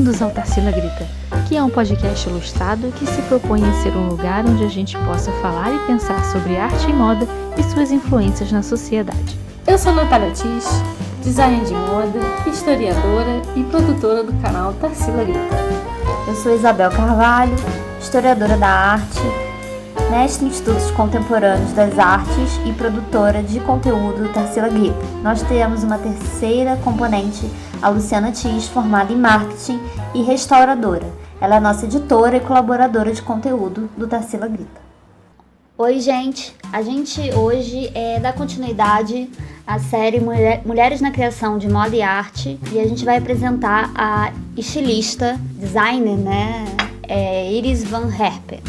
Bem-vindos ao Tarsila Grita, que é um podcast ilustrado que se propõe em ser um lugar onde a gente possa falar e pensar sobre arte e moda e suas influências na sociedade. Eu sou Natália Tis, designer de moda, historiadora e produtora do canal Tarsila Grita. Eu sou Isabel Carvalho, historiadora da arte, mestre em estudos contemporâneos das artes e produtora de conteúdo do Tarsila Grita. Nós temos uma terceira componente, a Luciana Tis, formada em marketing e restauradora. Ela é nossa editora e colaboradora de conteúdo do Tarsila Grita. Oi, gente! A gente hoje dá continuidade à série Mulheres na Criação de Moda e Arte e a gente vai apresentar a estilista, designer, Iris Van Herpen.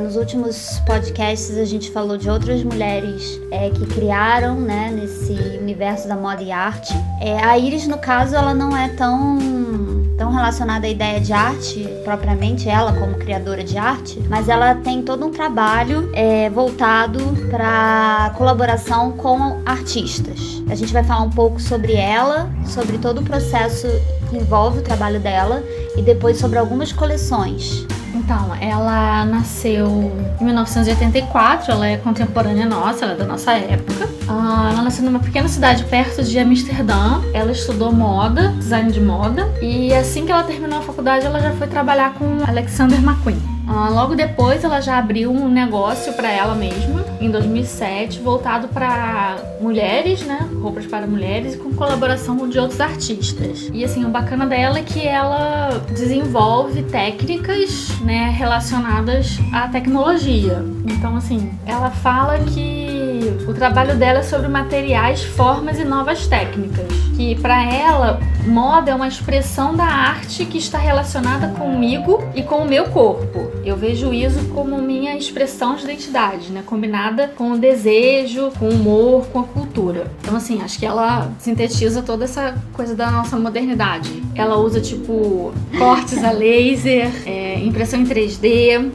Nos últimos podcasts a gente falou de outras mulheres que criaram, nesse universo da moda e arte. A Iris, no caso, ela não é tão relacionada à ideia de arte, propriamente ela como criadora de arte, mas ela tem todo um trabalho voltado para colaboração com artistas. A gente vai falar um pouco sobre ela, sobre todo o processo que envolve o trabalho dela e depois sobre algumas coleções. Então, ela nasceu em 1984, ela é contemporânea nossa, ela é da nossa época. Ela nasceu numa pequena cidade perto de Amsterdã. Ela estudou moda, design de moda, e assim que ela terminou a faculdade, ela já foi trabalhar com Alexander McQueen. Logo depois, ela já abriu um negócio para ela mesma, em 2007, voltado para mulheres, roupas para mulheres, com colaboração de outros artistas. E assim, o bacana dela é que ela desenvolve técnicas, relacionadas à tecnologia. Então, assim, ela fala que o trabalho dela é sobre materiais, formas e novas técnicas. Que para ela, moda é uma expressão da arte que está relacionada comigo e com o meu corpo. Eu vejo isso como minha expressão de identidade, combinada com o desejo, com o humor, com a cultura. Então, assim, acho que ela sintetiza toda essa coisa da nossa modernidade. Ela usa, cortes a laser, impressão em 3D.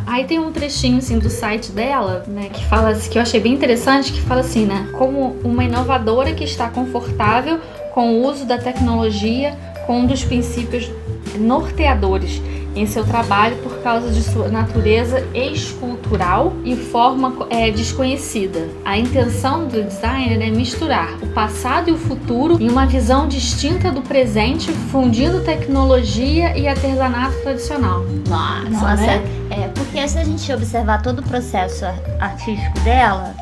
Aí tem um trechinho, assim, do site dela, que fala, que eu achei bem interessante, que fala assim, como uma inovadora que está confortável com o uso da tecnologia, com um dos princípios norteadores em seu trabalho por causa de sua natureza escultural e forma desconhecida. A intenção do designer é misturar o passado e o futuro em uma visão distinta do presente, fundindo tecnologia e artesanato tradicional. Nossa, porque se a gente observar todo o processo artístico dela,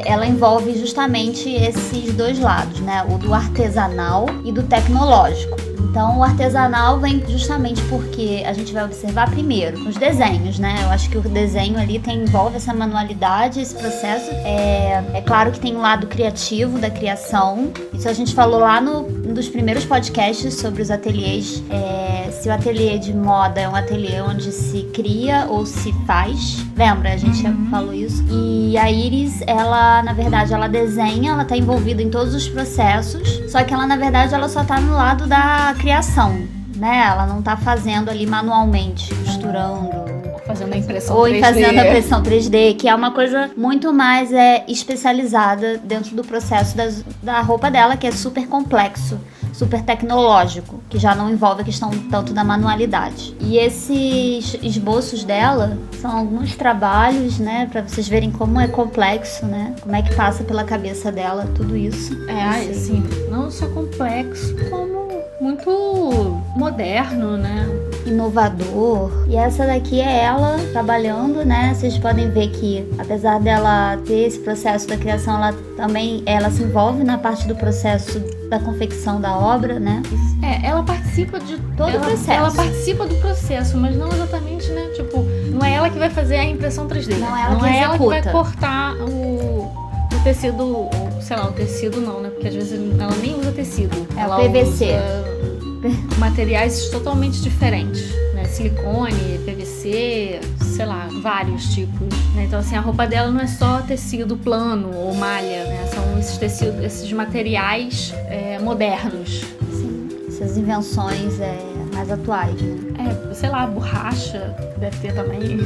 ela envolve justamente esses dois lados, o do artesanal e do tecnológico. Então, o artesanal vem justamente porque a gente vai observar primeiro os desenhos, Eu acho que o desenho ali envolve essa manualidade, esse processo. É claro que tem um lado criativo da criação. Isso a gente falou lá num dos primeiros podcasts sobre os ateliês. Se o ateliê de moda é um ateliê onde se cria ou se faz. Lembra? A gente falou isso. E a Iris, ela, na verdade, ela desenha, ela tá envolvida em todos os processos. Só que ela, na verdade, ela só tá no lado da criação, Ela não tá fazendo ali manualmente, costurando, fazendo a impressão 3D. Ou fazendo a impressão 3D, que é uma coisa muito mais especializada dentro do processo da roupa dela, que é super complexo, super tecnológico, que já não envolve a questão tanto da manualidade. E esses esboços dela são alguns trabalhos, para vocês verem como é complexo, como é que passa pela cabeça dela tudo isso. Assim, não só complexo, como muito moderno, inovador. E essa daqui é ela trabalhando, Vocês podem ver que, apesar dela ter esse processo da criação, ela se envolve na parte do processo da confecção da obra, Ela participa de todo o processo. Ela participa do processo, mas não exatamente, não é ela que vai fazer a impressão 3D. Não é ela que vai cortar o tecido, o tecido não, porque às vezes ela nem usa tecido. Ela PVC. usa materiais totalmente diferentes, silicone, PVC, vários tipos, Então, assim, a roupa dela não é só tecido plano ou malha, São esses tecidos, esses materiais modernos. Sim, essas invenções mais atuais, Borracha deve ter também.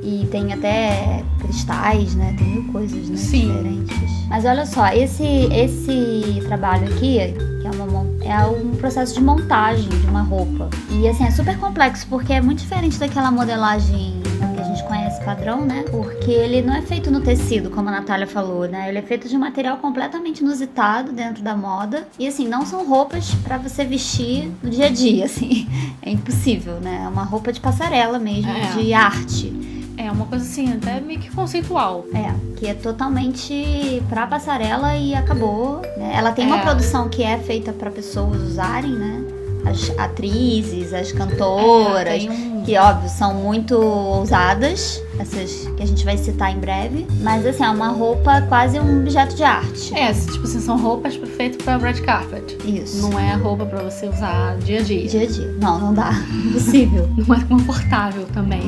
E tem até cristais, tem mil coisas, Sim. Diferentes. Mas olha só, esse trabalho aqui, que é uma é um processo de montagem de uma roupa. E assim, é super complexo, porque é muito diferente daquela modelagem que a gente conhece padrão, né? Porque ele não é feito no tecido, como a Natália falou, né? Ele é feito de um material completamente inusitado dentro da moda. E assim, não são roupas pra você vestir no dia a dia, assim. É impossível, né? É uma roupa de passarela mesmo, de arte. É uma coisa assim, até meio que conceitual. Que é totalmente pra passarela e acabou, né? Ela tem uma produção que é feita pra pessoas usarem, né? As atrizes, as cantoras, que óbvio são muito ousadas, essas que a gente vai citar em breve, mas assim, é uma roupa quase um objeto de arte. Tipo assim, são roupas perfeitas pra red carpet. Isso. Não é roupa pra você usar dia a dia. Dia a dia. Não dá. Impossível. Não é confortável também.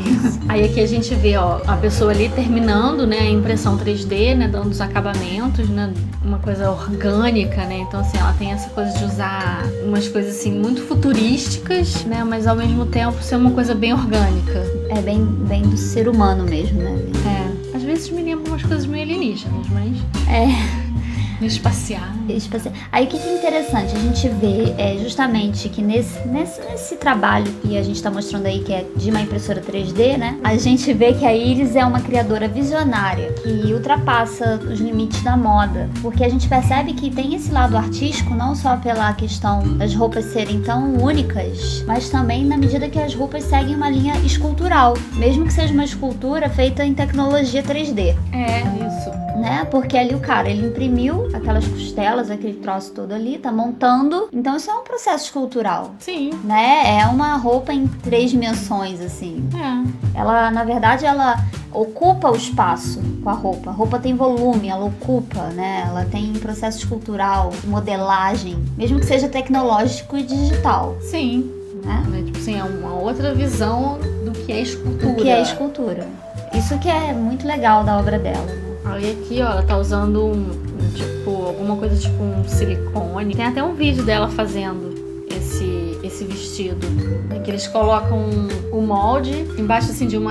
Aí aqui a gente vê, ó, a pessoa ali terminando, né, a impressão 3D, né, dando os acabamentos, né, uma coisa orgânica, né, então assim, ela tem essa coisa de usar umas coisas assim muito futurísticas, né, mas ao mesmo tempo ser uma coisa bem orgânica. É bem do ser humano mesmo, né? Às vezes me lembra umas coisas meio alienígenas, mas... espacial. Aí o que é interessante, a gente vê justamente que nesse trabalho que a gente está mostrando aí, que é de uma impressora 3D, né? A gente vê que a Iris é uma criadora visionária, que ultrapassa os limites da moda, porque a gente percebe que tem esse lado artístico, não só pela questão das roupas serem tão únicas, mas também na medida que as roupas seguem uma linha escultural, mesmo que seja uma escultura feita em tecnologia 3D. Isso. Né? Porque ali o cara, ele imprimiu aquelas costelas, aquele troço todo ali, tá montando. Então isso é um processo escultural. Sim. Né? É uma roupa em 3 dimensões, assim. Ela, na verdade, ela ocupa o espaço com a roupa. A roupa tem volume, ela ocupa, né? Ela tem processo escultural, modelagem, mesmo que seja tecnológico e digital. Sim. Né? Tipo assim, é uma outra visão do que é escultura. Do que é escultura. Isso que é muito legal da obra dela, né? Aí aqui, ó, ela tá usando alguma coisa tipo um silicone. Tem até um vídeo dela fazendo esse vestido, né, que eles colocam o molde embaixo assim de um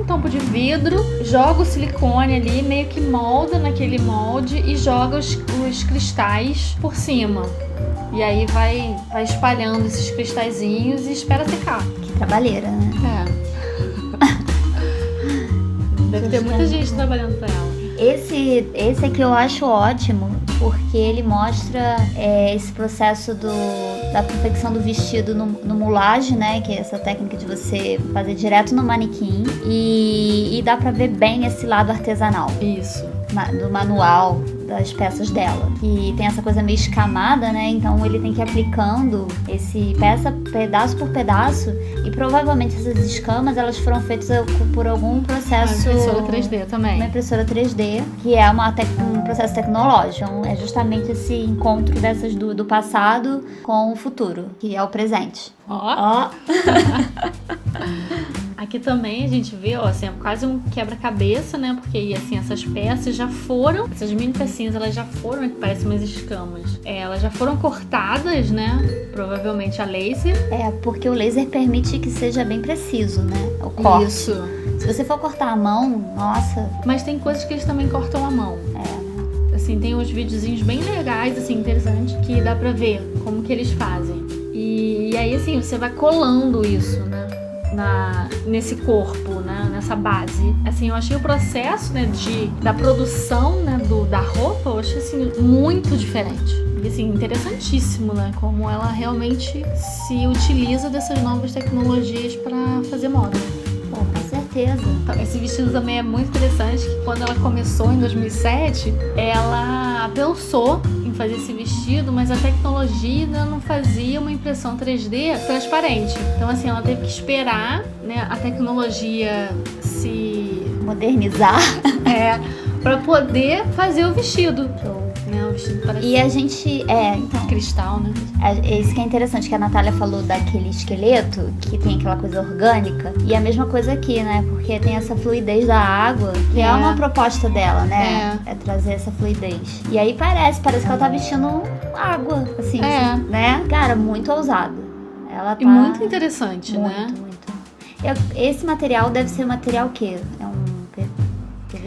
tampo de vidro, joga o silicone ali, meio que molda naquele molde e joga os cristais por cima. E aí vai espalhando esses cristalzinhos e espera secar. Que trabalheira, né? Deve ter muita gente trabalhando pra ela. Esse aqui eu acho ótimo, porque ele mostra esse processo da confecção do vestido no moulage, né? Que é essa técnica de você fazer direto no manequim. E dá pra ver bem esse lado artesanal. Isso. Do manual das peças dela. E tem essa coisa meio escamada, né? Então ele tem que ir aplicando esse pedaço por pedaço. E provavelmente essas escamas, elas foram feitas por algum processo... Uma impressora 3D também. Uma impressora 3D, que é um processo tecnológico. Então, é justamente esse encontro dessas do passado com o futuro, que é o presente. Ó. Aqui também a gente vê, ó, assim, quase um quebra-cabeça, né? Porque, assim, essas peças já foram... Essas mini pecinhas, elas já foram, que parecem umas escamas. Elas já foram cortadas, né? Provavelmente a laser. Porque o laser permite que seja bem preciso, né? O corte. Isso. Se você for cortar a mão, nossa... Mas tem coisas que eles também cortam a mão. Assim, tem uns videozinhos bem legais, assim, interessantes, que dá pra ver como que eles fazem. E aí, assim, você vai colando isso, né? Nesse corpo, né, nessa base. Assim, eu achei o processo, né, da produção, né, da roupa, eu achei, assim, muito diferente. E, assim, interessantíssimo, né, como ela realmente se utiliza dessas novas tecnologias para fazer moda. Com certeza. Então, esse vestido também é muito interessante, que quando ela começou em 2007, ela pensou em fazer esse vestido, mas a tecnologia ainda não fazia uma impressão 3D transparente. Então, assim, ela teve que esperar, né, a tecnologia se modernizar para poder fazer o vestido. O vestido parece e a gente então, cristal, né? Isso que é interessante, que a Natália falou daquele esqueleto que tem aquela coisa orgânica, e a mesma coisa aqui, né? Porque tem essa fluidez da água, que é uma proposta dela, né? É trazer essa fluidez. E aí parece que ela tá vestindo água, assim, né? Cara, muito ousado. Ela tá... E muito interessante, né? Muito. Esse material deve ser material o quê?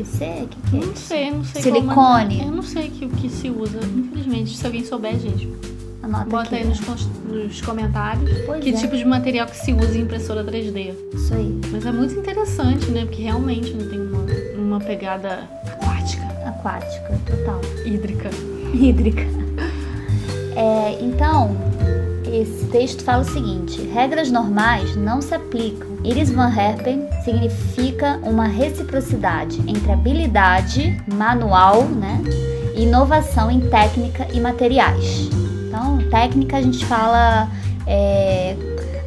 PVC? O que é Não isso? sei. Silicone? Eu não sei o que se usa, infelizmente. Se alguém souber, gente, Anota bota aqui. aí nos comentários Pois que é. tipo de material que se usa em impressora 3D. Isso aí, Mas é muito interessante, né? Porque realmente não tem uma pegada aquática, total. hídrica. Hídrica. Então, esse texto fala o seguinte: regras normais não se aplicam. Iris Van Herpen significa uma reciprocidade entre habilidade manual, né, e inovação em técnica e materiais. Então, técnica a gente fala,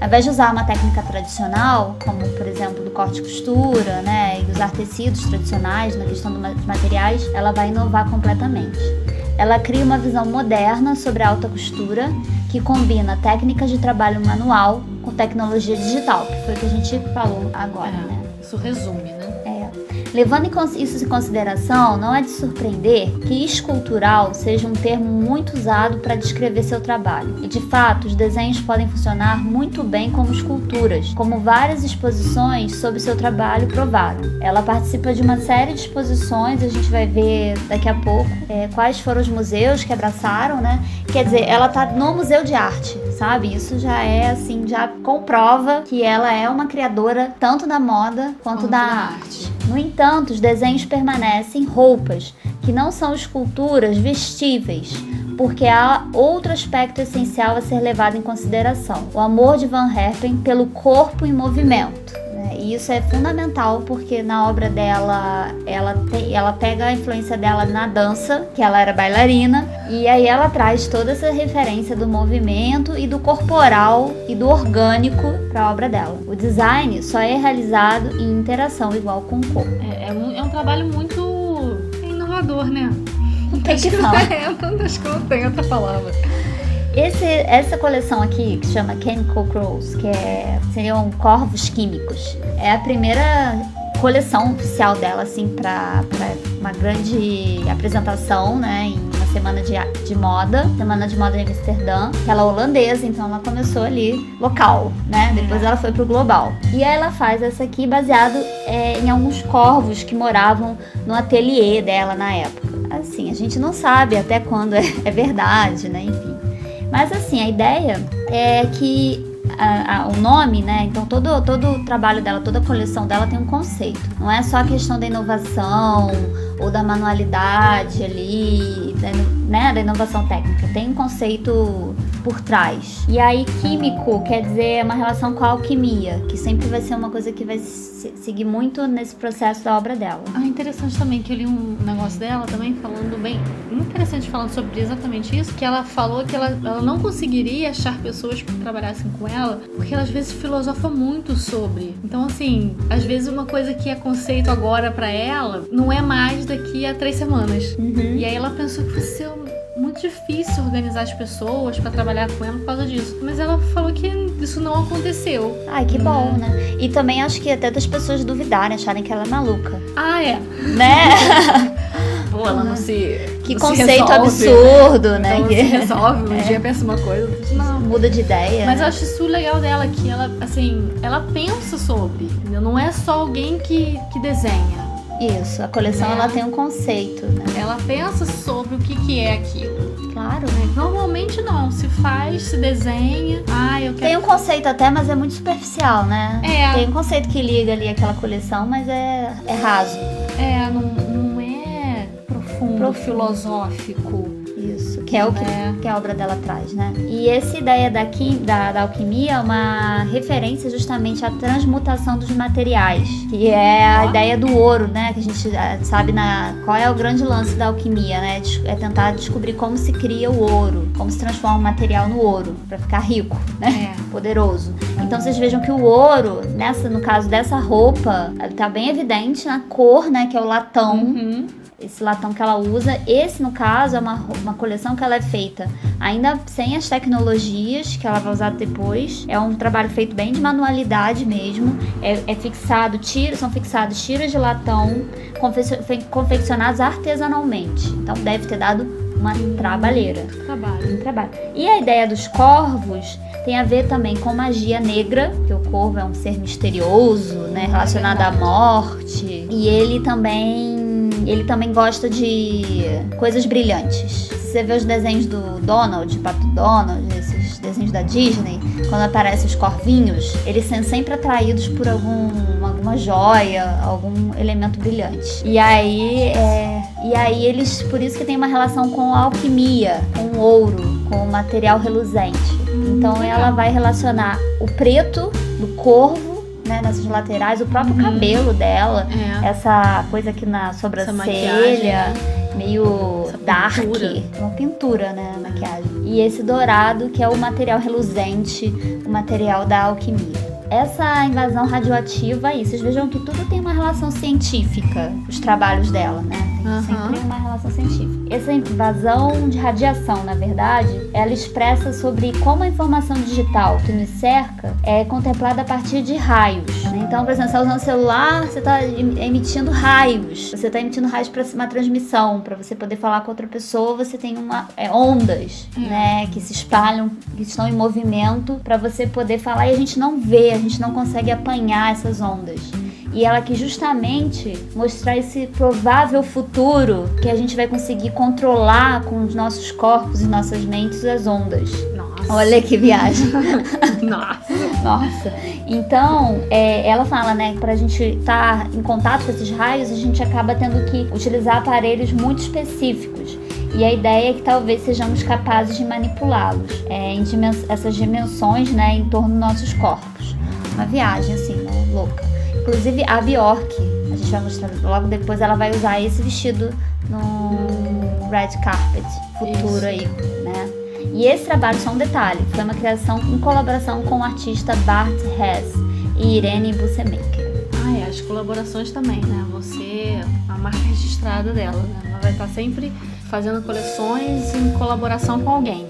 ao invés de usar uma técnica tradicional, como por exemplo do corte e costura, né, e usar tecidos tradicionais na questão dos materiais, ela vai inovar completamente. Ela cria uma visão moderna sobre a alta costura que combina técnicas de trabalho manual com tecnologia digital, que foi o que a gente falou agora, né? Isso resume, né? Levando isso em consideração, não é de surpreender que escultural seja um termo muito usado para descrever seu trabalho. E de fato, os desenhos podem funcionar muito bem como esculturas, como várias exposições sobre seu trabalho provaram. Ela participa de uma série de exposições, a gente vai ver daqui a pouco quais foram os museus que abraçaram, né? Quer dizer, ela tá no Museu de Arte, sabe? Isso já é assim, já comprova que ela é uma criadora tanto da moda quanto da arte. No entanto, os desenhos permanecem roupas, que não são esculturas vestíveis, porque há outro aspecto essencial a ser levado em consideração: o amor de Van Herpen pelo corpo em movimento. E isso é fundamental porque na obra dela, ela pega a influência dela na dança, que ela era bailarina, e aí ela traz toda essa referência do movimento e do corporal e do orgânico para a obra dela. O design só é realizado em interação igual com o corpo. É um trabalho muito inovador, né? Não tem que falar. Acho que não tem outra palavra. Essa coleção aqui, que se chama Chemical Crows, que seriam corvos químicos, é a primeira coleção oficial dela, assim, para uma grande apresentação, né, em uma semana de moda de Amsterdã, que ela é holandesa, então ela começou ali local, né, depois ela foi pro global. E aí ela faz essa aqui baseado em alguns corvos que moravam no ateliê dela na época. Assim, a gente não sabe até quando é verdade, né, enfim. Mas assim, a ideia é que o nome, né? Então todo o trabalho dela, toda a coleção dela tem um conceito. Não é só a questão da inovação ou da manualidade ali, né? Da inovação técnica. Tem um conceito por trás. E aí, químico quer dizer uma relação com a alquimia, que sempre vai ser uma coisa que vai seguir muito nesse processo da obra dela. Interessante também que eu li um negócio dela também falando bem, muito interessante falando sobre exatamente isso, que ela falou que ela não conseguiria achar pessoas que trabalhassem com ela, porque ela às vezes filosofa muito sobre. Então assim, às vezes uma coisa que é conceito agora pra ela, não é mais daqui a 3 semanas. Uhum. E aí ela pensou que fosse ser muito difícil organizar as pessoas pra trabalhar com ela por causa disso. Mas ela falou que isso não aconteceu. Ai, que bom, né? E também acho que até das pessoas duvidarem, acharem que ela é maluca. Né? Pô, ela não se... Que não conceito se resolve, absurdo, né? Então, se resolve, um dia pensa uma coisa, não. Muda de ideia. Mas né? eu acho isso legal dela, que ela, assim, ela pensa sobre, entendeu? Não é só alguém que desenha. Isso, a coleção ela tem um conceito, né? Ela pensa sobre o que é aquilo. Claro. Normalmente não, se faz, se desenha. Eu quero... Tem um conceito até, mas é muito superficial, né? É. Tem um conceito que liga ali aquela coleção, mas é raso. Não é profundo, filosófico. Isso, que é o que a obra dela traz, né? E essa ideia da alquimia é uma referência justamente à transmutação dos materiais, que é a ideia do ouro, né? Que a gente sabe qual é o grande lance da alquimia, né? É tentar descobrir como se cria o ouro, como se transforma o material no ouro, para ficar rico, né? Poderoso. Então vocês vejam que o ouro, no caso dessa roupa, tá bem evidente na cor, né? Que é o latão. Uhum. Esse latão que ela usa, esse no caso é uma coleção que ela é feita ainda sem as tecnologias que ela vai usar depois. É um trabalho feito bem de manualidade mesmo. São fixados tiras de latão confeccionados artesanalmente. Então deve ter dado uma trabalheira. Um trabalho. E a ideia dos corvos tem a ver também com magia negra, que o corvo é um ser misterioso, né, relacionado à morte. E ele também Ele também gosta de coisas brilhantes. Se você vê os desenhos do Donald, Pato Donald, esses desenhos da Disney, quando aparecem os corvinhos, eles são sempre atraídos por alguma joia, algum elemento brilhante. E aí eles, por isso que tem uma relação com a alquimia, com o ouro, com o material reluzente. Então ela vai relacionar o preto do corvo, né, nessas laterais, o próprio cabelo dela, essa coisa aqui na sobrancelha, meio dark, uma pintura, né, a maquiagem. E esse dourado, que é o material reluzente, o material da alquimia. Essa invasão radioativa aí, vocês vejam que tudo tem uma relação científica, os trabalhos dela, né? Tem sempre uma relação científica. Essa invasão de radiação, na verdade, ela expressa sobre como a informação digital que nos cerca é contemplada a partir de raios, né? Então, por exemplo, você está usando o celular, você está emitindo raios. Você está emitindo raios para uma transmissão, para você poder falar com outra pessoa, você tem ondas, né? Que se espalham, que estão em movimento, para você poder falar, e a gente não vê, a gente não consegue apanhar essas ondas. E ela quis justamente mostrar esse provável futuro que a gente vai conseguir controlar com os nossos corpos e nossas mentes as ondas. Nossa. Olha que viagem. Nossa. Então, ela fala, né, pra gente estar em contato com esses raios, a gente acaba tendo que utilizar aparelhos muito específicos. E a ideia é que talvez sejamos capazes de manipulá-los em essas dimensões, né, em torno dos nossos corpos. Uma viagem, assim, né, louca. Inclusive a Bjork, a gente vai mostrar logo depois, ela vai usar esse vestido no Red Carpet futuro aí, né? E esse trabalho, só um detalhe, foi uma criação em colaboração com o artista Bart Hess e Irene Bussemaker. As colaborações também, né? Você, a marca registrada dela, né? Ela vai estar sempre fazendo coleções em colaboração com alguém.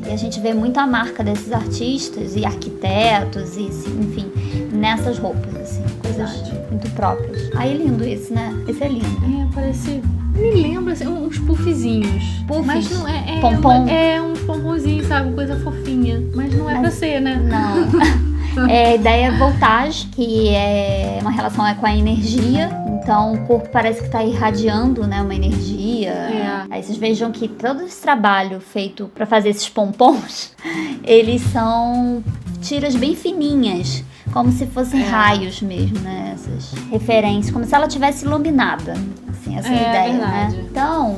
E a gente vê muito a marca desses artistas e arquitetos, e enfim, nessas roupas, assim, coisas muito próprias. Aí é lindo isso, né? Esse é lindo. Parece... Me lembra assim, uns puffzinhos. Puffs? Mas não é... Pompom? Um pomponzinho, sabe? Coisa fofinha. Mas não é pra ser, né? Não. A ideia é voltagem, que é uma relação com a energia. Então o corpo parece que está irradiando, né, uma energia. Aí vocês vejam que todo esse trabalho feito para fazer esses pompons, eles são tiras bem fininhas, como se fossem raios mesmo, né? Essas referências, como se ela tivesse iluminada. Assim, essa é a ideia, verdade. né? Então,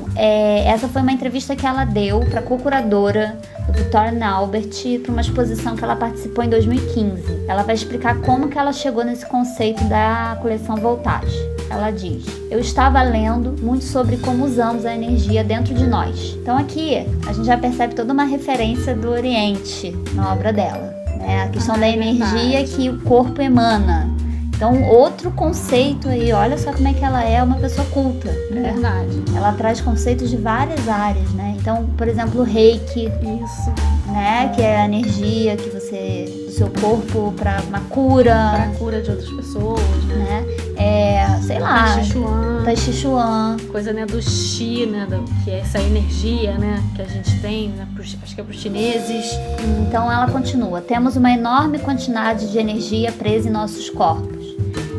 essa foi uma entrevista que ela deu para a co-curadora do Victoria Albert para uma exposição que ela participou em 2015. Ela vai explicar como que ela chegou nesse conceito da coleção Voltage. Ela diz: eu estava lendo muito sobre como usamos a energia dentro de nós. Então aqui a gente já percebe toda uma referência do Oriente na obra dela, né? A questão da energia que o corpo emana. Então, outro conceito aí, olha só como é que ela é uma pessoa culta. Né? Verdade. Ela traz conceitos de várias áreas, né? Então, por exemplo, o Reiki. Isso. Né? Que é a energia que do seu corpo para uma cura. Para cura de outras pessoas, né? Sei lá. Tai Chi Chuan. Coisa, né, do Chi, né? Que é essa energia, né? Que a gente tem, né? Acho que é para os chineses. Então, ela continua. Temos uma enorme quantidade de energia presa em nossos corpos.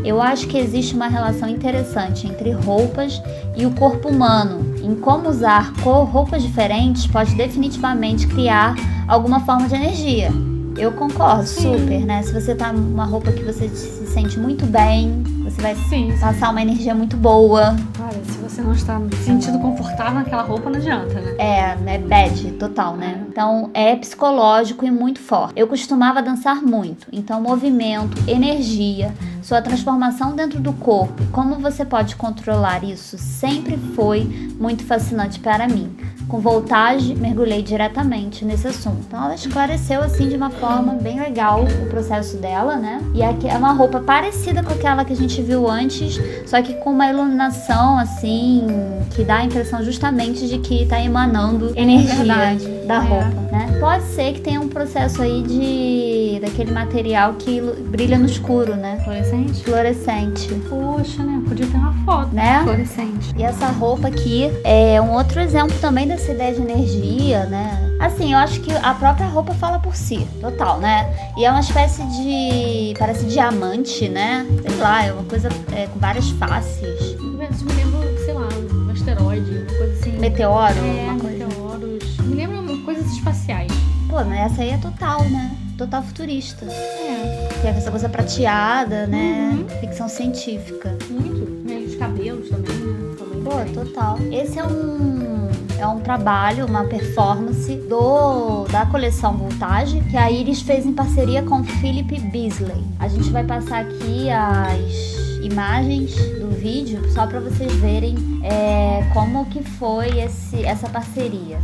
Eu acho que existe uma relação interessante entre roupas e o corpo humano. Em como usar roupas diferentes pode definitivamente criar alguma forma de energia. Eu concordo, super, né? Se você tá numa roupa que você se sente muito bem, você vai passar uma energia muito boa. Cara, se você não está se sentindo confortável naquela roupa, não adianta, né? Né? Bad, total, né? Então, é psicológico e muito forte. Eu costumava dançar muito. Então, movimento, energia, sua transformação dentro do corpo, como você pode controlar isso, sempre foi muito fascinante para mim. Com Voltage, mergulhei diretamente nesse assunto. Então, ela esclareceu, assim, de uma forma bem legal o processo dela, né? E aqui é uma roupa parecida com aquela que a gente viu antes, só que com uma iluminação, assim, que dá a impressão justamente de que tá emanando energia da roupa, né? Pode ser que tenha um processo aí daquele material que brilha no escuro, né? Fluorescente. Poxa, né? Podia ter uma foto, né? Fluorescente. E essa roupa aqui é um outro exemplo também dessa ideia de energia, né? Assim, eu acho que a própria roupa fala por si, total, né? E é uma espécie parece diamante, né? Sei lá, é uma coisa com várias faces. Isso me lembra sei lá, um asteroide, uma coisa assim. Meteoro, uma coisa. Meteoros. Me lembram coisas espaciais. Pô, mas essa aí é total, né? Total futurista. É, Que é essa coisa prateada, né? Uhum. Ficção científica. muito. Né? Os cabelos também, né? Também Pô, diferente. total. Esse é um trabalho, uma performance da coleção Voltage, que a Iris fez em parceria com Philip Beasley. A gente vai passar aqui as imagens do vídeo só para vocês verem como que foi essa parceria.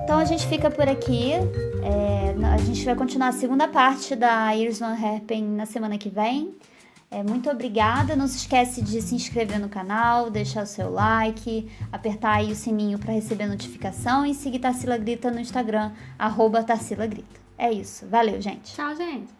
Então a gente fica por aqui. A gente vai continuar a segunda parte da Iris Van Herpen na semana que vem. Muito obrigada. Não se esquece de se inscrever no canal, deixar o seu like, apertar aí o sininho para receber notificação e seguir Tarsila Grita no Instagram, @Tarsila Grita. É isso. Valeu, gente. Tchau, gente.